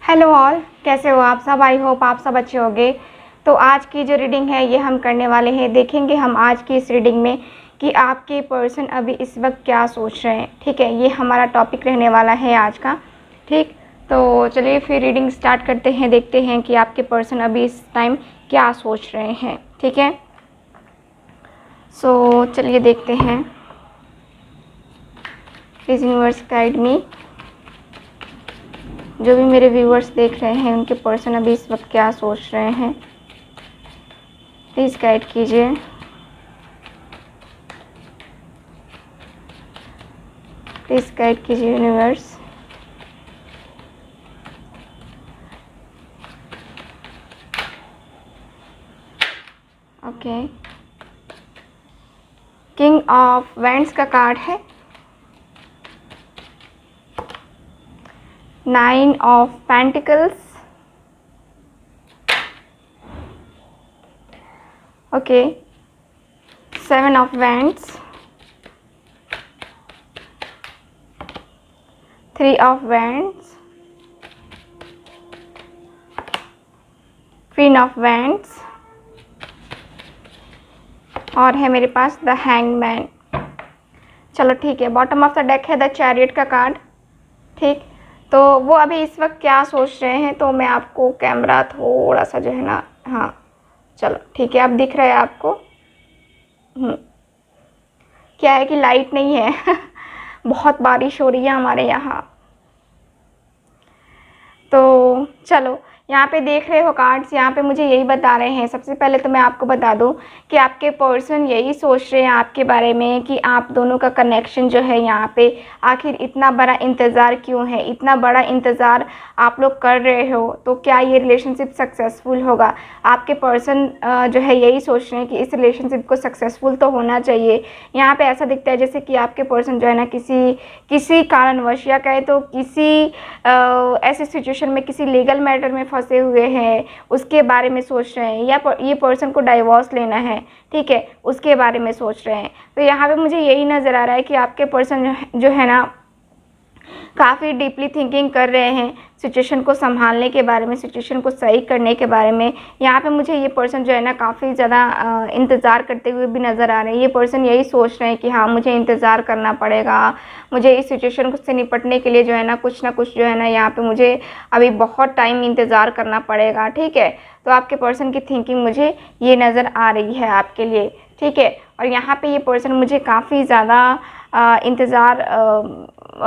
Hello all, कैसे हो आप सब। आई होप आप सब अच्छे होंगे। तो आज की जो रीडिंग है ये हम करने वाले हैं। देखेंगे हम आज की इस रीडिंग में कि आपके पर्सन अभी इस वक्त क्या सोच रहे हैं। ठीक है, ये हमारा टॉपिक रहने वाला है आज का। ठीक, तो चलिए फिर रीडिंग स्टार्ट करते हैं। देखते हैं कि आपके पर्सन अभी इस टाइम क्या सोच रहे हैं। ठीक है, सो चलिए देखते हैं। Please universe guide me. जो भी मेरे व्यूअर्स देख रहे हैं उनके पर्सन अभी इस वक्त क्या सोच रहे हैं, प्लीज़ गाइड कीजिए। प्लीज़ गाइड कीजिए universe. Okay, king of wands का कार्ड है, 9 of pentacles, okay, 7 of wands, 3 of wands, queen of wands और है मेरे पास द हैंगमैन। चलो ठीक है, बॉटम ऑफ द डेक है द चैरियट का कार्ड। ठीक, तो वो अभी इस वक्त क्या सोच रहे हैं, तो मैं आपको कैमरा थोड़ा सा जो है ना, हाँ चलो ठीक है, अब दिख रहा है आपको। क्या है कि लाइट नहीं है बहुत बारिश हो रही है हमारे यहाँ। तो चलो, यहाँ पे देख रहे हो कार्ड्स, यहाँ पे मुझे यही बता रहे हैं। सबसे पहले तो मैं आपको बता दूँ कि आपके पर्सन यही सोच रहे हैं आपके बारे में कि आप दोनों का कनेक्शन जो है यहाँ पे, आखिर इतना बड़ा इंतज़ार क्यों है, इतना बड़ा इंतज़ार आप लोग कर रहे हो, तो क्या ये रिलेशनशिप सक्सेसफुल होगा। आपके पर्सन जो है यही सोच रहे हैं कि इस रिलेशनशिप को सक्सेसफुल तो होना चाहिए। यहाँ पर ऐसा दिखता है जैसे कि आपके पर्सन जो है ना किसी कारणवश या कहे तो किसी ऐसी सिचुएशन में, किसी लीगल मैटर में फंसे हुए हैं, उसके बारे में सोच रहे हैं, या ये पर्सन को डाइवोर्स लेना है, ठीक है, उसके बारे में सोच रहे हैं। तो यहाँ पे मुझे यही नज़र आ रहा है कि आपके पर्सन जो है ना काफ़ी डीपली थिंकिंग कर रहे हैं सिचुएशन को संभालने के बारे में, सिचुएशन को सही करने के बारे में। यहाँ पे मुझे ये पर्सन जो है ना काफ़ी ज़्यादा इंतज़ार करते हुए भी नज़र आ रहे हैं। ये पर्सन यही सोच रहे हैं कि हाँ, मुझे इंतज़ार करना पड़ेगा, मुझे इस सिचुएशन से निपटने के लिए जो है ना कुछ ना कुछ जो है ना यहाँ पे मुझे अभी बहुत टाइम इंतज़ार करना पड़ेगा। ठीक है, तो आपके पर्सन की थिंकिंग मुझे ये नज़र आ रही है आपके लिए। ठीक है, और यहाँ पे ये पर्सन मुझे काफ़ी ज़्यादा इंतज़ार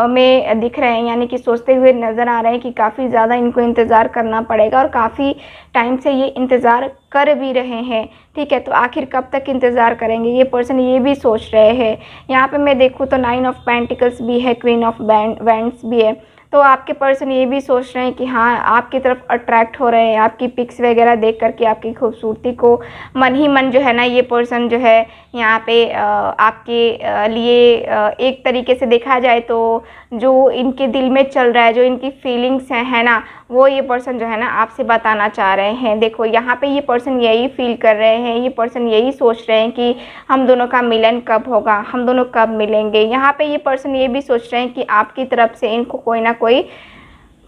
में दिख रहे हैं, यानी कि सोचते हुए नज़र आ रहे हैं कि काफ़ी ज़्यादा इनको इंतज़ार करना पड़ेगा और काफ़ी टाइम से ये इंतज़ार कर भी रहे हैं। ठीक है, तो आखिर कब तक इंतज़ार करेंगे, ये पर्सन ये भी सोच रहे हैं। यहाँ पे मैं देखूँ तो 9 ऑफ पेंटिकल्स भी है, क्वीन ऑफ वैंड्स भी है। तो आपके पर्सन ये भी सोच रहे हैं कि हाँ, आपकी तरफ अट्रैक्ट हो रहे हैं। आपकी पिक्स वगैरह देख करके आपकी खूबसूरती को मन ही मन जो है ना ये पर्सन जो है यहाँ पे आपके लिए एक तरीके से देखा जाए तो जो इनके दिल में चल रहा है, जो इनकी फीलिंग्स हैं, है ना, वो ये पर्सन जो है ना आपसे बताना चाह रहे हैं। देखो यहाँ पे ये पर्सन यही फील कर रहे हैं, ये पर्सन यही सोच रहे हैं कि हम दोनों का मिलन कब होगा, हम दोनों कब मिलेंगे। यहाँ पे ये पर्सन ये भी सोच रहे हैं कि आपकी तरफ से इनको कोई ना कोई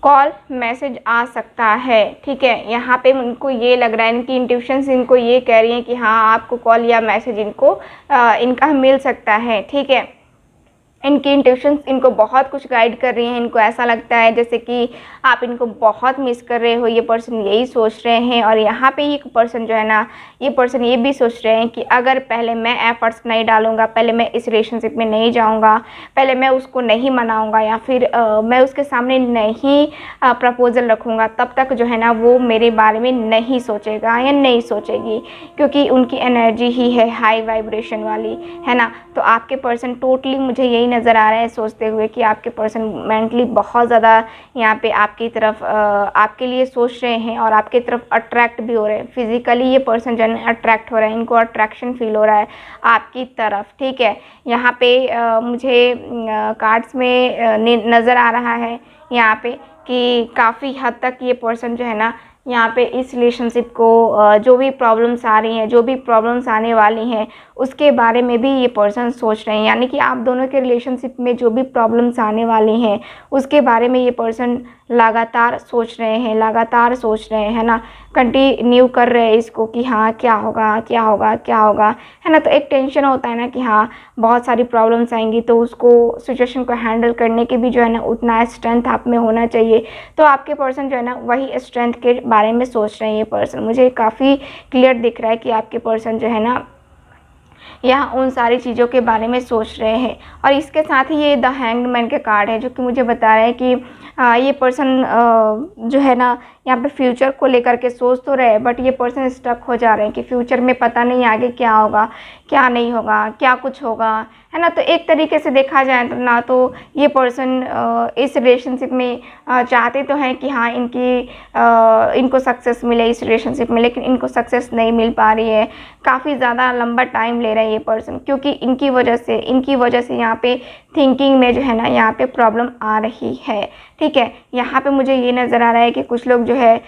कॉल मैसेज आ सकता है। ठीक है, यहाँ पे उनको ये लग रहा है, इनकी इंट्यूशंस इनको ये कह रही हैं कि हाँ, आपको कॉल या मैसेज इनका मिल सकता है। ठीक है, इनकी इंट्यूशंस इनको बहुत कुछ गाइड कर रही हैं। इनको ऐसा लगता है जैसे कि आप इनको बहुत मिस कर रहे हो, ये पर्सन यही सोच रहे हैं। और यहाँ पे ये पर्सन जो है ना, ये पर्सन ये भी सोच रहे हैं कि अगर पहले मैं एफर्ट्स नहीं डालूंगा, पहले मैं इस रिलेशनशिप में नहीं जाऊंगा, पहले मैं उसको नहीं मनाऊंगा या फिर मैं उसके सामने नहीं प्रपोजल रखूँगा, तब तक जो है ना वो मेरे बारे में नहीं सोचेगा या नहीं सोचेगी, क्योंकि उनकी एनर्जी ही है हाई वाइब्रेशन वाली, है ना। तो आपके पर्सन टोटली मुझे यही नज़र आ रहा है सोचते हुए कि आपके पर्सन मेंटली बहुत ज़्यादा यहाँ पे आपकी तरफ आपके लिए सोच रहे हैं और आपकी तरफ अट्रैक्ट भी हो रहे हैं। फिज़िकली ये पर्सन जो है अट्रैक्ट हो रहा है, इनको अट्रैक्शन फील हो रहा है आपकी तरफ। ठीक है, यहाँ पे मुझे कार्ड्स में नज़र आ रहा है यहाँ पे कि काफ़ी हद तक ये पर्सन जो है ना यहाँ पे इस रिलेशनशिप को जो भी प्रॉब्लम्स आ रही हैं, जो भी प्रॉब्लम्स आने वाली हैं, उसके बारे में भी ये पर्सन सोच रहे हैं। यानी कि आप दोनों के रिलेशनशिप में जो भी प्रॉब्लम्स आने वाली हैं उसके बारे में ये पर्सन लगातार सोच रहे हैं, लगातार सोच रहे हैं, है ना। कंटिन्यू कर रहे हैं इसको कि हाँ क्या होगा, क्या होगा, क्या होगा, है ना। तो एक टेंशन होता है ना कि हाँ बहुत सारी प्रॉब्लम्स आएंगी, तो उसको सिचुएशन को हैंडल करने की भी जो है ना उतना स्ट्रेंथ आप में होना चाहिए। तो आपके पर्सन जो है ना वही स्ट्रेंथ के बारे में सोच रहे हैं। ये पर्सन मुझे काफ़ी क्लियर दिख रहा है कि आपके पर्सन जो है ना यहाँ उन सारी चीज़ों के बारे में सोच रहे हैं। और इसके साथ ही ये द हैंग्ड मैन के कार्ड है, जो कि मुझे बता रहा है कि ये पर्सन जो है ना यहाँ पे फ्यूचर को लेकर के सोच तो रहे, बट ये पर्सन स्टक हो जा रहे हैं कि फ्यूचर में पता नहीं आगे क्या होगा, क्या नहीं होगा, क्या कुछ होगा, है ना। तो एक तरीके से देखा जाए तो ना तो ये पर्सन इस रिलेशनशिप में चाहते तो हैं कि हाँ इनको सक्सेस मिले इस रिलेशनशिप में, लेकिन इनको सक्सेस नहीं मिल पा रही है। काफ़ी ज़्यादा लंबा टाइम ले रहा है ये पर्सन, क्योंकि इनकी वजह से यहाँ पे थिंकिंग में जो है ना यहाँ पे प्रॉब्लम आ रही है। ठीक है, यहाँ पे मुझे ये नज़र आ रहा है कि कुछ लोग जो है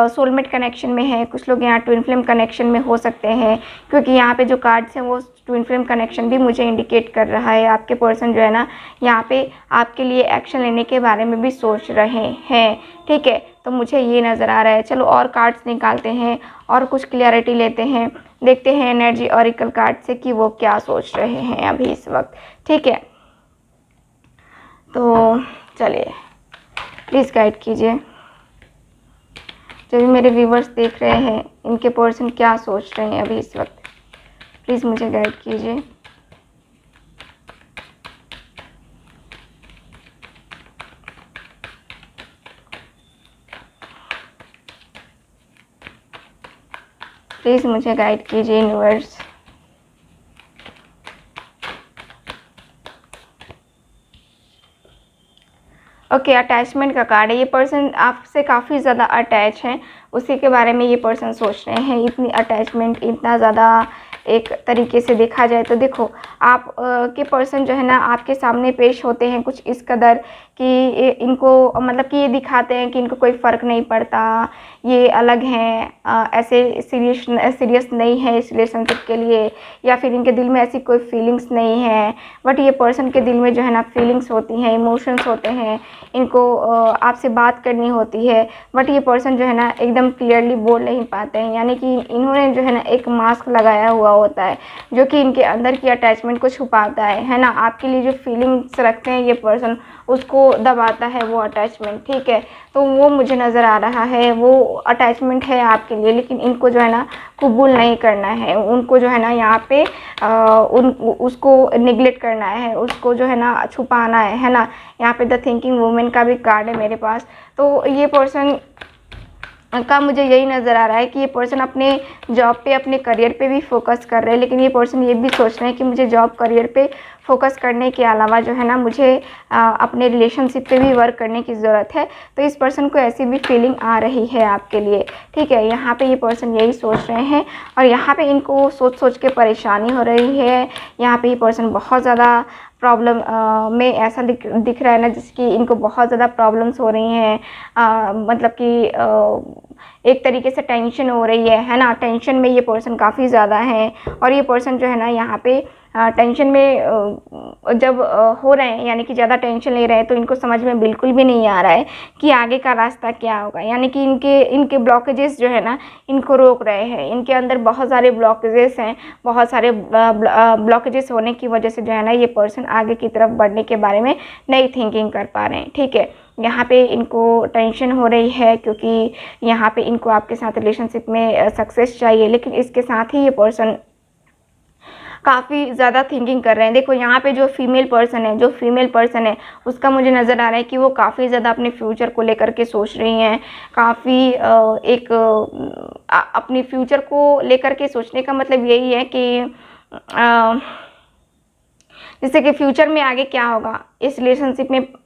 सोलमेट कनेक्शन में है, कुछ लोग यहाँ ट्विन फ्लेम कनेक्शन में हो सकते हैं, क्योंकि यहाँ पे जो कार्ड्स हैं वो ट्विन फ्लेम कनेक्शन भी मुझे इंडिकेट कर रहा है। आपके पर्सन जो है ना यहाँ पे आपके लिए एक्शन लेने के बारे में भी सोच रहे हैं। ठीक है, तो मुझे ये नज़र आ रहा है। चलो और कार्ड्स निकालते हैं और कुछ क्लियरिटी लेते हैं, देखते हैं एनर्जी ऑरिकल कार्ड से कि वो क्या सोच रहे हैं अभी इस वक्त। ठीक है, तो चलिए प्लीज़ गाइड कीजिए, जो भी मेरे व्यूवर्स देख रहे हैं इनके पर्सन क्या सोच रहे हैं अभी इस वक्त, प्लीज़ मुझे गाइड कीजिए। प्लीज़ मुझे गाइड कीजिए यूनिवर्स। ओके, अटैचमेंट का कार्ड है। ये पर्सन आपसे काफ़ी ज़्यादा अटैच है, उसी के बारे में ये पर्सन सोच रहे हैं। इतनी अटैचमेंट, इतना ज़्यादा एक तरीके से देखा जाए तो देखो आप के पर्सन जो है ना आपके सामने पेश होते हैं कुछ इस कदर कि इनको मतलब कि ये दिखाते हैं कि इनको कोई फ़र्क नहीं पड़ता, ये अलग हैं, ऐसे सीरियस नहीं है इस रिलेशनशिप के लिए, या फिर इनके दिल में ऐसी कोई फीलिंग्स नहीं है। बट ये पर्सन के दिल में जो है ना फीलिंग्स होती हैं, इमोशंस होते हैं, इनको आपसे बात करनी होती है, बट ये पर्सन जो है ना एकदम क्लियरली बोल नहीं पाते हैं। यानी कि इन्होंने जो है ना एक मास्क लगाया हुआ होता है जो कि इनके अंदर की अटैचमेंट को छुपाता है ना। आपके लिए जो फीलिंग्स रखते हैं ये पर्सन उसको दबाता है वो अटैचमेंट। ठीक है, तो वो मुझे नज़र आ रहा है, वो अटैचमेंट है आपके लिए, लेकिन इनको जो है ना कबूल नहीं करना है, उनको जो है ना यहाँ पे उसको निगलेक्ट करना है, उसको जो है ना छुपाना है ना। यहाँ पे द थिंकिंग वुमेन का भी कार्ड है मेरे पास। तो ये पर्सन का मुझे यही नज़र आ रहा है कि ये पर्सन अपने जॉब पे, अपने करियर पे भी फोकस कर रहे हैं, लेकिन ये पर्सन ये भी सोच रहे हैं कि मुझे जॉब करियर पे फोकस करने के अलावा जो है ना मुझे अपने रिलेशनशिप पे भी वर्क करने की ज़रूरत है। तो इस पर्सन को ऐसी भी फीलिंग आ रही है आपके लिए। ठीक है, यहाँ पे ये पर्सन यही सोच रहे हैं और यहाँ पे इनको सोच के परेशानी हो रही है। यहाँ पे ये पर्सन बहुत ज़्यादा प्रॉब्लम में ऐसा दिख रहा है ना जिसकी इनको बहुत ज़्यादा प्रॉब्लम्स हो रही हैं, मतलब कि एक तरीके से टेंशन हो रही है ना। टेंशन में ये पर्सन काफ़ी ज़्यादा है और ये पर्सन जो है ना यहाँ पे टेंशन में जब हो रहे हैं, यानी कि ज़्यादा टेंशन ले रहे हैं, तो इनको समझ में बिल्कुल भी नहीं आ रहा है कि आगे का रास्ता क्या होगा। यानी कि इनके ब्लॉकेजेस जो है ना इनको रोक रहे हैं। इनके अंदर बहुत सारे ब्लॉकेजेस हैं, बहुत सारे ब्लॉकेजेस होने की वजह से जो है ना ये पर्सन आगे की तरफ बढ़ने के बारे में नई थिंकिंग कर पा रहे हैं। ठीक है, यहाँ पे इनको टेंशन हो रही है क्योंकि यहाँ पे इनको आपके साथ रिलेशनशिप में सक्सेस चाहिए, लेकिन इसके साथ ही ये पर्सन काफ़ी ज़्यादा थिंकिंग कर रहे हैं। देखो यहाँ पे जो फीमेल पर्सन है उसका मुझे नज़र आ रहा है कि वो काफ़ी ज़्यादा अपने फ्यूचर को लेकर के सोच रही हैं। काफ़ी अपनी फ्यूचर को लेकर के सोचने का मतलब यही है कि जैसे कि फ्यूचर में आगे क्या होगा, इस रिलेशनशिप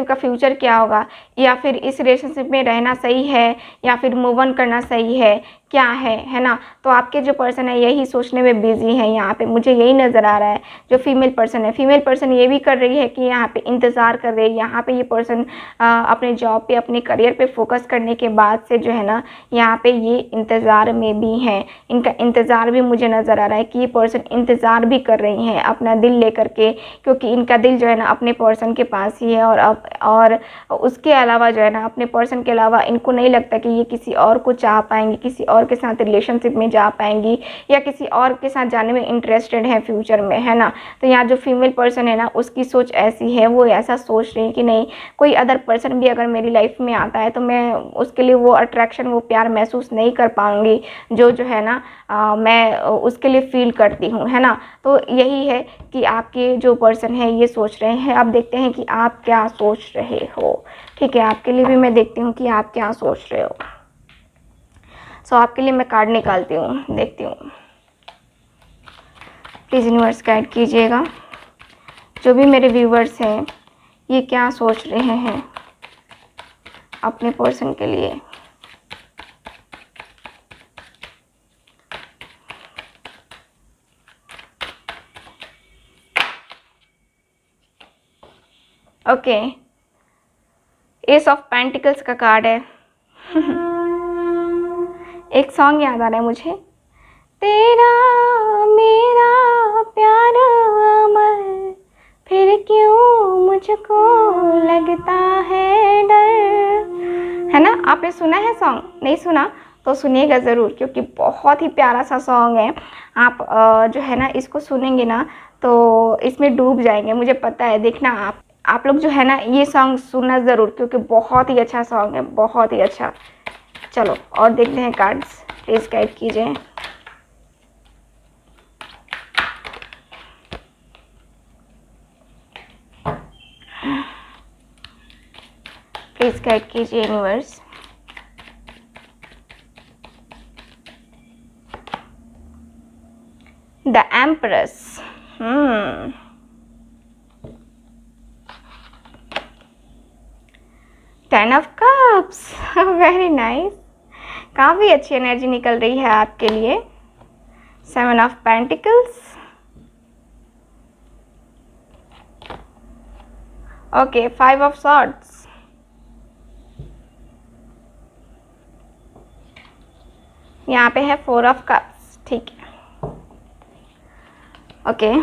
का फ्यूचर क्या होगा, या फिर इस रिलेशनशिप में रहना सही है या फिर मूव ऑन करना सही है, क्या है ना। तो आपके जो पर्सन है यही सोचने में बिजी है, यहाँ पे मुझे यही नज़र आ रहा है। जो फीमेल पर्सन है, फीमेल पर्सन ये भी कर रही है कि यहाँ पे इंतज़ार कर रही है। यहाँ पे ये पर्सन अपने जॉब पे, अपने करियर पे फोकस करने के बाद से जो है ना, यहाँ पे ये इंतज़ार में भी हैं। इनका इंतज़ार भी मुझे नज़र आ रहा है कि ये पर्सन इंतज़ार भी कर रही हैं अपना दिल लेकर के, क्योंकि इनका दिल जो है ना अपने पर्सन के पास ही है। और उसके अलावा जो है ना, अपने पर्सन के अलावा इनको नहीं लगता कि ये किसी और को चाह पाएंगी, किसी और के साथ रिलेशनशिप में जा पाएंगी, या किसी और के साथ जाने में इंटरेस्टेड है फ्यूचर में, है ना। तो यहाँ जो फीमेल पर्सन है ना, उसकी सोच ऐसी है, वो ऐसा सोच रही है कि नहीं, कोई अदर पर्सन भी अगर मेरी लाइफ में आता है तो मैं उसके लिए वो अट्रैक्शन, वो प्यार महसूस नहीं कर पाऊंगी जो है ना मैं उसके लिए फील करती हूँ, है ना। तो यही है कि आपके जो पर्सन है ये सोच रहे हैं। अब देखते हैं कि आप क्या सोच रहे हो। ठीक है, आपके लिए भी मैं देखती हूँ कि आप क्या सोच रहे हो। सो आपके लिए मैं कार्ड निकालती हूँ, देखती हूँ। प्लीज़ यूनिवर्स गाइड कीजिएगा, जो भी मेरे व्यूवर्स हैं ये क्या सोच रहे हैं अपने पर्सन के लिए। ओके, एस ऑफ पेंटिकल्स का कार्ड है। एक सॉन्ग याद आ रहा है मुझे, तेरा मेरा प्यार अमर, फिर क्यों मुझको लगता है डर, है ना। आपने सुना है सॉन्ग? नहीं सुना तो सुनिएगा ज़रूर, क्योंकि बहुत ही प्यारा सा सॉन्ग है। आप जो है ना इसको सुनेंगे ना तो इसमें डूब जाएंगे, मुझे पता है। देखना आप लोग जो है ना ये सॉन्ग सुनना ज़रूर, क्योंकि बहुत ही अच्छा सॉन्ग है, बहुत ही अच्छा। चलो और देखते हैं कार्ड्स, प्लीज़ गाइड कीजिए। प्लीज़ गाइड कीजिए universe. The empress. Ten of cups. Very nice, काफ़ी अच्छी एनर्जी निकल रही है आपके लिए। Seven of pentacles. Okay, five of swords. यहाँ पे है फोर ऑफ कप्स। ठीक है, ओके।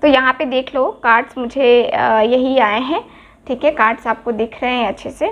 तो यहाँ पे देख लो, कार्ड्स मुझे यही आए हैं। ठीक है, कार्ड्स आपको दिख रहे हैं अच्छे से।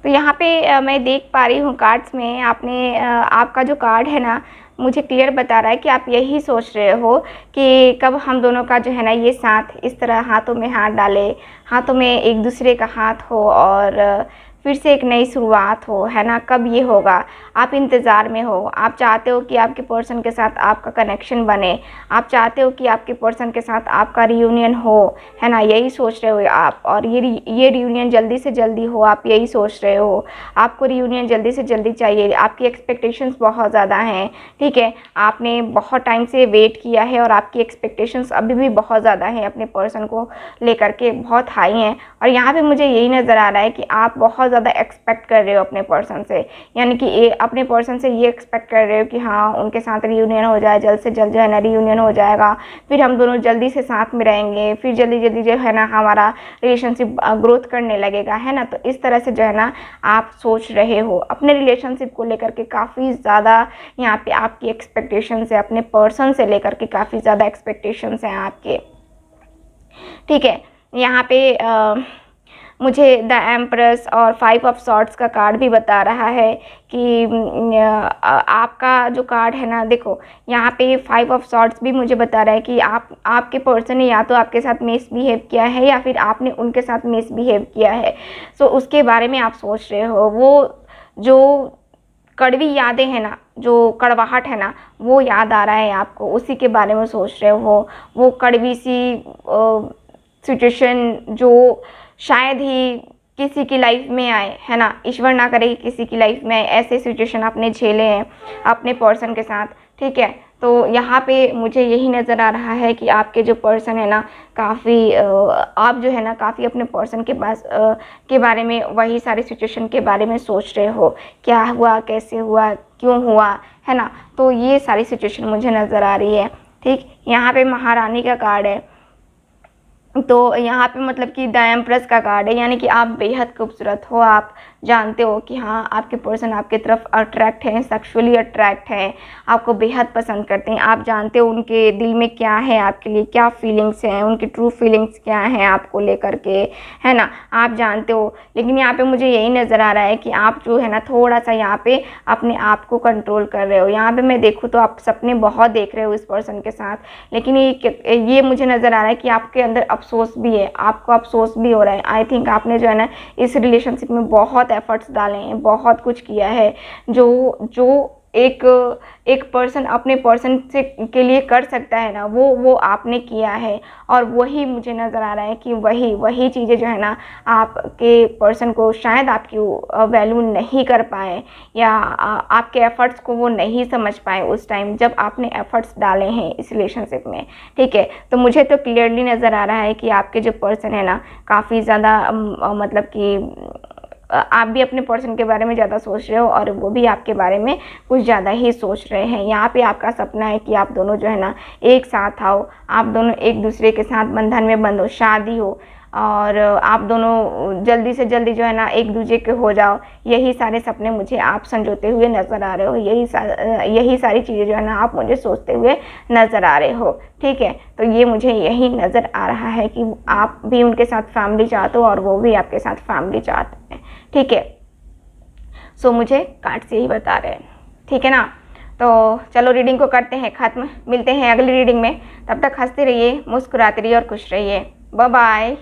तो यहाँ पे मैं देख पा रही हूँ कार्ड्स में, आपका जो कार्ड है ना मुझे क्लियर बता रहा है कि आप यही सोच रहे हो कि कब हम दोनों का जो है ना ये साथ इस तरह हाथों में हाथ डाले, हाथों में एक दूसरे का हाथ हो और फिर से एक नई शुरुआत हो, है ना। कब ये होगा, आप इंतज़ार में हो। आप चाहते हो कि आपके पर्सन के साथ आपका कनेक्शन बने, आप चाहते हो कि आपके पर्सन के साथ आपका रियूनियन हो, है ना। यही सोच रहे हो आप, और ये रियूनियन जल्दी से जल्दी हो, आप यही सोच रहे हो। आपको रियूनियन जल्दी से जल्दी चाहिए, आपकी एक्सपेक्टेशंस बहुत ज़्यादा हैं। ठीक है, आपने बहुत टाइम से वेट किया है और आपकी एक्सपेक्टेशंस अभी भी बहुत ज़्यादा हैं, अपने पर्सन को लेकर के बहुत हाई हैं। और यहाँ पे मुझे यही नज़र आ रहा है कि आप बहुत ज़्यादा एक्सपेक्ट कर रहे हो अपने पर्सन से, यानी कि अपने पर्सन से ये एक्सपेक्ट कर रहे हो कि हाँ उनके साथ रियूनियन हो जाए, जल्द से जल्द जो है ना रियूनियन हो जाएगा, फिर हम दोनों जल्दी से साथ में रहेंगे, फिर जल्दी जल्दी जो है ना हमारा रिलेशनशिप ग्रोथ करने लगेगा, है ना। तो इस तरह से जो है ना आप सोच रहे हो अपने रिलेशनशिप को लेकर के। काफ़ी ज़्यादा यहाँ पे आपकी एक्सपेक्टेशंस है, अपने पर्सन से लेकर के काफ़ी ज़्यादा एक्सपेक्टेशंस हैं आपके। ठीक है, यहाँ पे मुझे द एम्प्रेस और फाइव ऑफ सॉर्ड्स का कार्ड भी बता रहा है कि आपका जो कार्ड है ना, देखो यहाँ पे फाइव ऑफ सॉर्ड्स भी मुझे बता रहा है कि आपके पर्सन ने या तो आपके साथ मिसबिहेव किया है या फिर आपने उनके साथ मिसबिहेव किया है। सो उसके बारे में आप सोच रहे हो। वो जो कड़वी यादें हैं ना, जो कड़वाहट है ना, वो याद आ रहा है आपको, उसी के बारे में सोच रहे हो। वो कड़वी सी सिचुएशन जो शायद ही किसी की लाइफ में आए, है ना। ईश्वर ना करे कि किसी की लाइफ में आए, ऐसे सिचुएशन आपने झेले हैं अपने पर्सन के साथ। ठीक है, तो यहाँ पे मुझे यही नज़र आ रहा है कि आपके जो पर्सन है ना काफ़ी आप जो है ना काफ़ी अपने पर्सन के पास के बारे में, वही सारी सिचुएशन के बारे में सोच रहे हो। क्या हुआ, कैसे हुआ, क्यों हुआ, है ना। तो ये सारी सिचुएशन मुझे नज़र आ रही है। ठीक, यहाँ पे महारानी का कार्ड है, तो यहाँ पे मतलब कि द एम्प्रेस का कार्ड है, यानी कि आप बेहद खूबसूरत हो। आप जानते हो कि हाँ, आपके पर्सन आपके तरफ अट्रैक्ट हैं, सेक्सुअली अट्रैक्ट हैं, आपको बेहद पसंद करते हैं। आप जानते हो उनके दिल में क्या है, आपके लिए क्या फीलिंग्स हैं, उनकी ट्रू फीलिंग्स क्या हैं आपको लेकर के, है ना, आप जानते हो। लेकिन यहाँ पे मुझे यही नज़र आ रहा है कि आप जो है ना थोड़ा सा यहाँ पे अपने आप को कंट्रोल कर रहे हो। यहाँ पे मैं देखूँ तो आप सपने बहुत देख रहे हो इस पर्सन के साथ, लेकिन ये मुझे नज़र आ रहा है कि आपके अंदर अफसोस भी है, आपको अफसोस भी हो रहा है। आई थिंक आपने जो है ना इस रिलेशनशिप में बहुत एफर्ट्स डाले हैं, बहुत कुछ किया है, जो एक पर्सन अपने पर्सन से के लिए कर सकता है ना, वो आपने किया है। और वही मुझे नज़र आ रहा है कि वही चीज़ें जो है ना आपके पर्सन को शायद आपकी वैल्यू नहीं कर पाए, या आपके एफ़र्ट्स को वो नहीं समझ पाए उस टाइम जब आपने एफ़र्ट्स डाले हैं इस रिलेशनशिप में। ठीक है, तो मुझे तो क्लियरली नज़र आ रहा है कि आपके जो पर्सन है ना काफ़ी ज़्यादा मतलब कि आप भी अपने पर्सन के बारे में ज़्यादा सोच रहे हो और वो भी आपके बारे में कुछ ज़्यादा ही सोच रहे हैं। यहाँ पे आपका सपना है कि आप दोनों जो है ना एक साथ आओ, आप दोनों एक दूसरे के साथ बंधन में बंधो, शादी हो, और आप दोनों जल्दी से जल्दी जो है ना एक दूसरे के हो जाओ। यही सारे सपने मुझे आप संजोते हुए नज़र आ रहे हो, यही सारी चीज़ें जो है ना आप मुझे सोचते हुए नज़र आ रहे हो। ठीक है, तो ये मुझे यही नज़र आ रहा है कि आप भी उनके साथ फैमिली चाहते हो और वो भी आपके साथ फैमिली चाहते हैं। ठीक है, सो मुझे कार्ड से यही बता रहे हैं। ठीक है ना, तो चलो रीडिंग को करते हैं ख़त्म, मिलते हैं अगली रीडिंग में। तब तक हंसते रहिए, मुस्कुराते रहिए और खुश रहिए। Bye bye.